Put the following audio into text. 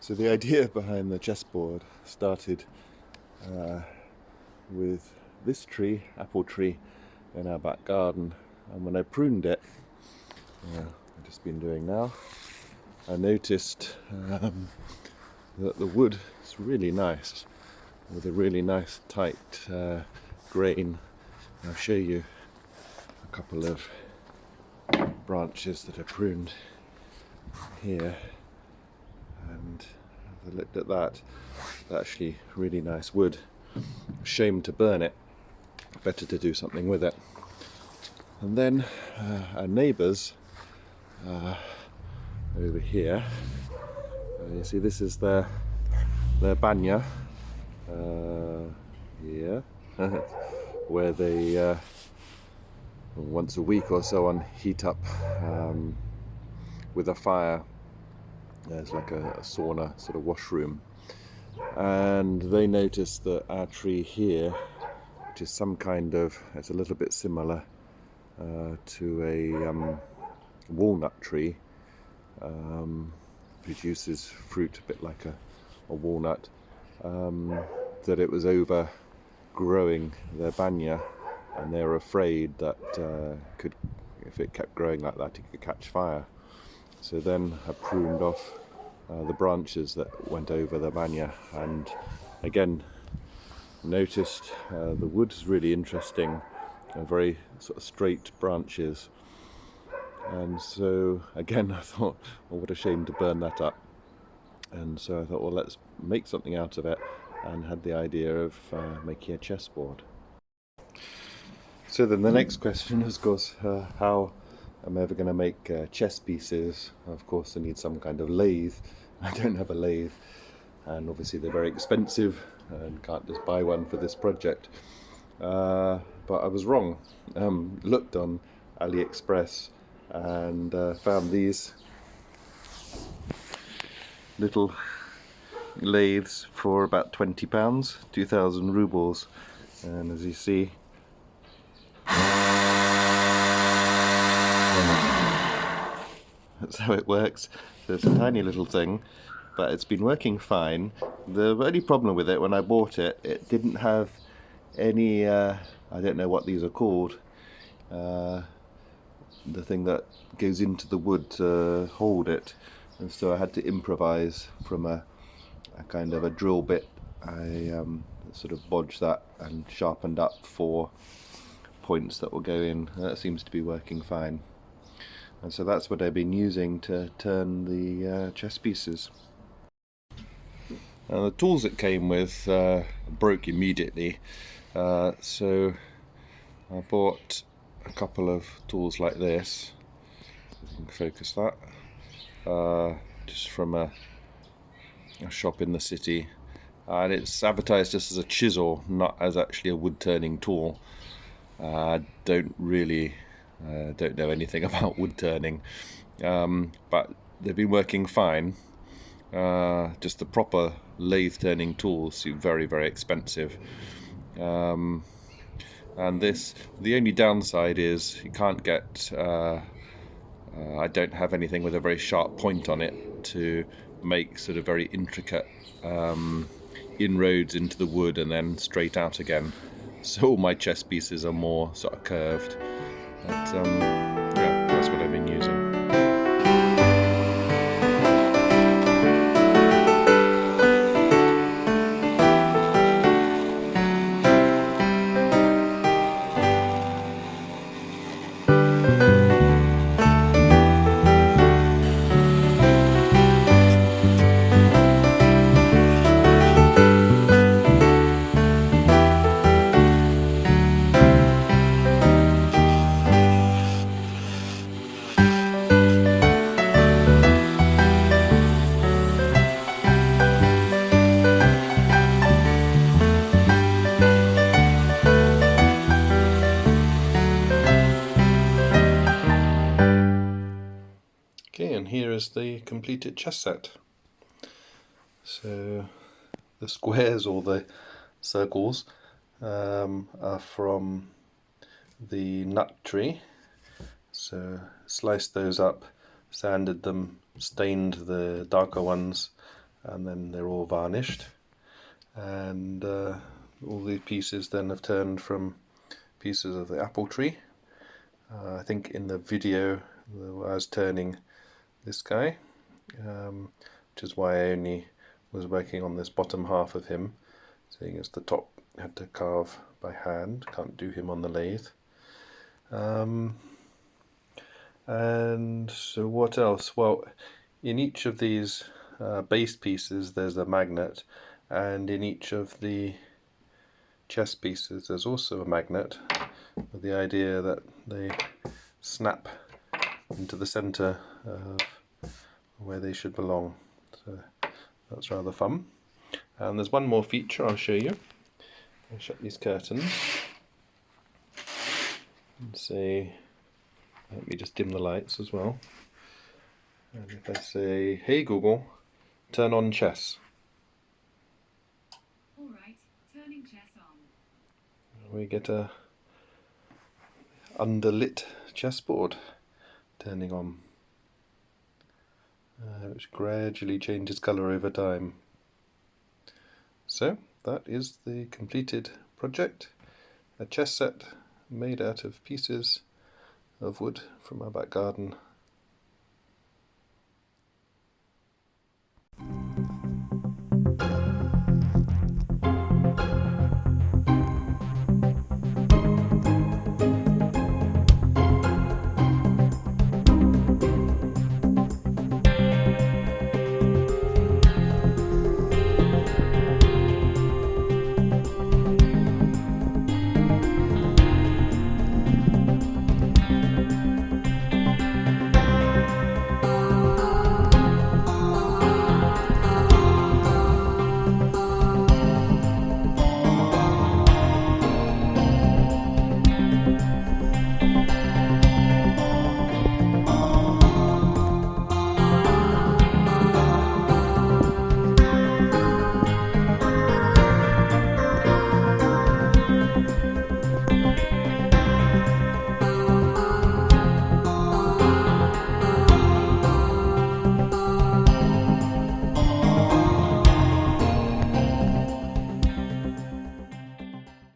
So the idea behind the chessboard started with this tree, apple tree, in our back garden, and when I pruned it, I've just been doing now, I noticed that the wood is really nice, with a really nice tight grain. I'll show you a couple of branches that are pruned here, and as I looked at that, actually really nice wood. Shame to burn it, better to do something with it. And then our neighbours over here, you see this is their banya here, where they once a week or so on heat up with a fire. There's like a sauna sort of washroom, and they noticed that our tree here, which is some kind of, it's a little bit similar to a walnut tree, produces fruit a bit like a walnut, that it was overgrowing their banya, and they were afraid that if it kept growing like that, it could catch fire. So then I pruned off the branches that went over the banya, and again noticed the wood is really interesting, very sort of straight branches. And so again I thought, well, what a shame to burn that up. And so I thought, well, let's make something out of it, and had the idea of making a chessboard. So then the next question is, of course, how am I ever going to make chess pieces? Of course I need some kind of lathe. I don't have a lathe, and obviously they're very expensive and can't just buy one for this project. But I was wrong. Looked on AliExpress and found these little lathes for about £20, 2,000 rubles, and as you see, that's how it works. So it's a tiny little thing, but it's been working fine. The only problem with it, when I bought it, it didn't have any, I don't know what these are called, the thing that goes into the wood to hold it, and so I had to improvise from a kind of a drill bit. I sort of bodged that and sharpened up 4 points that will go in. That seems to be working fine. And so that's what I've been using to turn the chess pieces. Now the tools it came with broke immediately, so I bought a couple of tools like this. You can focus that, just from a shop in the city, and it's advertised just as a chisel, not as actually a wood turning tool. I don't know anything about wood turning, but they've been working fine. Just the proper lathe turning tools seem very, very expensive. And the only downside is you can't get, I don't have anything with a very sharp point on it to make sort of very intricate inroads into the wood and then straight out again. So all my chess pieces are more sort of curved. But yeah, that's what I've been using. Okay, and here is the completed chess set. So the squares, or the circles, are from the nut tree. So sliced those up, sanded them, stained the darker ones, and then they're all varnished, and all these pieces then have turned from pieces of the apple tree. I think in the video I was turning this guy, which is why I only was working on this bottom half of him, seeing as the top had to carve by hand, can't do him on the lathe. And so what else? Well, in each of these base pieces there's a magnet, and in each of the chest pieces there's also a magnet, with the idea that they snap into the center of where they should belong. So that's rather fun. And there's one more feature I'll show you. I'll shut these curtains and say, let me just dim the lights as well. And if I say, hey Google, turn on chess. Alright, turning chess on. We get a underlit chessboard turning on, which gradually changes colour over time. So that is the completed project, a chess set made out of pieces of wood from our back garden.